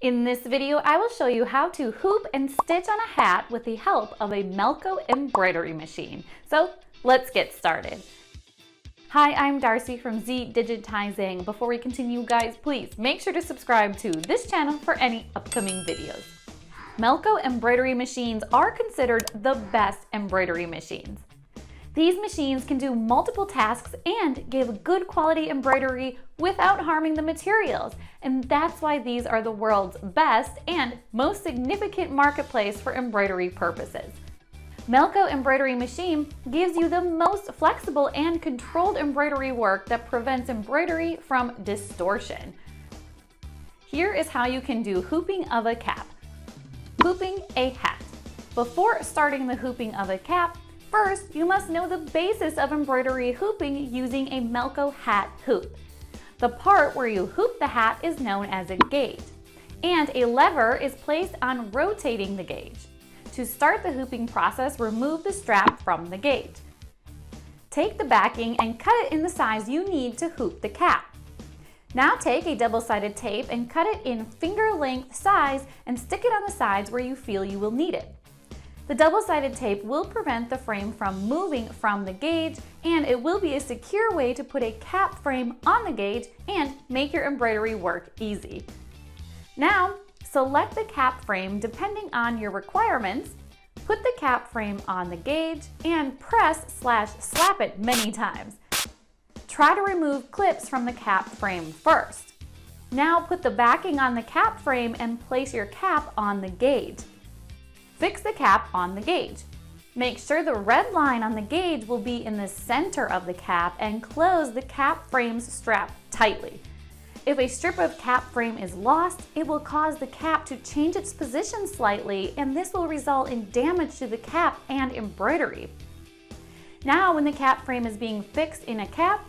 In this video, I will show you how to hoop and stitch on a hat with the help of a Melco embroidery machine. So let's get started. Hi, I'm Darcy from Zdigitizing. Before we continue, guys, please make sure to subscribe to this channel for any upcoming videos. Melco embroidery machines are considered the best embroidery machines. These machines can do multiple tasks and give good quality embroidery without harming the materials, and that's why these are the world's best and most significant marketplace for embroidery purposes. Melco Embroidery Machine gives you the most flexible and controlled embroidery work that prevents embroidery from distortion. Here is how you can do hooping of a cap. Hooping a hat. Before starting the hooping of a cap, first, you must know the basis of embroidery hooping using a Melco hat hoop. The part where you hoop the hat is known as a gage, and a lever is placed on rotating the gauge. To start the hooping process, remove the strap from the gauge. Take the backing and cut it in the size you need to hoop the cap. Now take a double-sided tape and cut it in finger-length size and stick it on the sides where you feel you will need it. The double-sided tape will prevent the frame from moving from the gauge, and it will be a secure way to put a cap frame on the gauge and make your embroidery work easy. Now, select the cap frame depending on your requirements, put the cap frame on the gauge, and press/slap it many times. Try to remove clips from the cap frame first. Now put the backing on the cap frame and place your cap on the gauge. Fix the cap on the gauge. Make sure the red line on the gauge will be in the center of the cap and close the cap frame's strap tightly. If a strip of cap frame is lost, it will cause the cap to change its position slightly, and this will result in damage to the cap and embroidery. Now, when the cap frame is being fixed in a cap,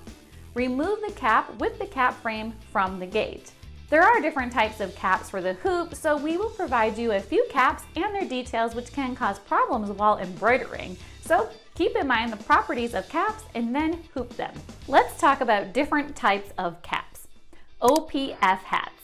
remove the cap with the cap frame from the gauge. There are different types of caps for the hoop, so we will provide you a few caps and their details which can cause problems while embroidering. So keep in mind the properties of caps and then hoop them. Let's talk about different types of caps. OPF hats.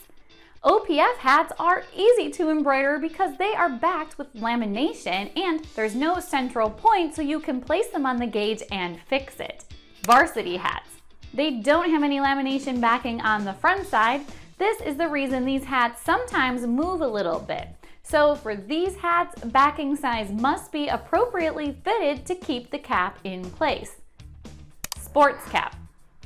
OPF hats are easy to embroider because they are backed with lamination and there's no central point, so you can place them on the gauge and fix it. Varsity hats. They don't have any lamination backing on the front side. This is the reason these hats sometimes move a little bit. So for these hats, backing size must be appropriately fitted to keep the cap in place. Sports cap.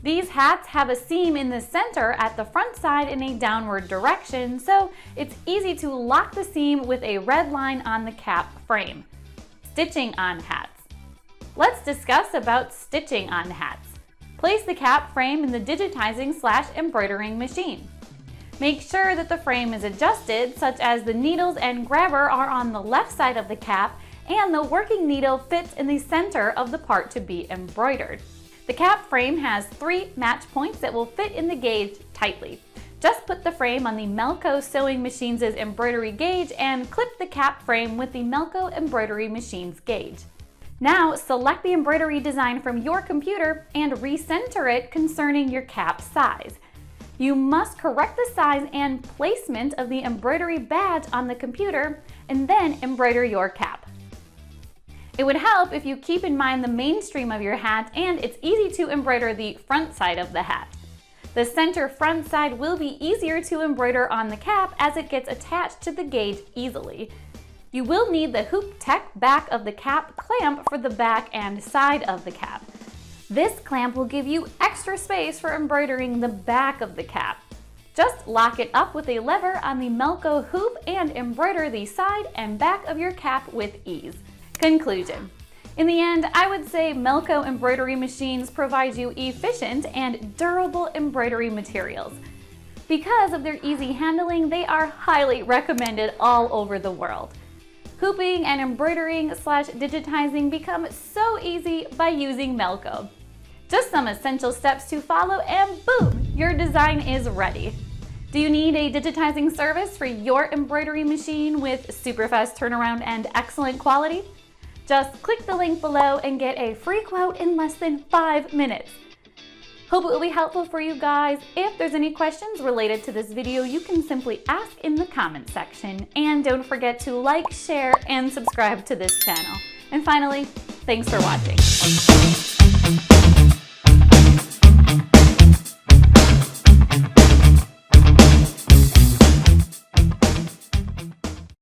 These hats have a seam in the center at the front side in a downward direction, so it's easy to lock the seam with a red line on the cap frame. Stitching on hats. Let's discuss about stitching on hats. Place the cap frame in the digitizing/embroidering machine. Make sure that the frame is adjusted, such as the needles and grabber are on the left side of the cap and the working needle fits in the center of the part to be embroidered. The cap frame has 3 match points that will fit in the gauge tightly. Just put the frame on the Melco sewing machine's embroidery gauge and clip the cap frame with the Melco embroidery machine's gauge. Now select the embroidery design from your computer and recenter it concerning your cap size. You must correct the size and placement of the embroidery badge on the computer and then embroider your cap. It would help if you keep in mind the mainstream of your hat, and it's easy to embroider the front side of the hat. The center front side will be easier to embroider on the cap as it gets attached to the gauge easily. You will need the Hoop Tech back of the cap clamp for the back and side of the cap. This clamp will give you extra space for embroidering the back of the cap. Just lock it up with a lever on the Melco hoop and embroider the side and back of your cap with ease. Conclusion. In the end, I would say Melco embroidery machines provide you efficient and durable embroidery materials. Because of their easy handling, they are highly recommended all over the world. Hooping and embroidering/digitizing become so easy by using Melco. Just some essential steps to follow and boom, your design is ready. Do you need a digitizing service for your embroidery machine with super fast turnaround and excellent quality? Just click the link below and get a free quote in less than 5 minutes. Hope it will be helpful for you guys. If there's any questions related to this video, you can simply ask in the comment section. And don't forget to like, share, and subscribe to this channel. And finally, thanks for watching.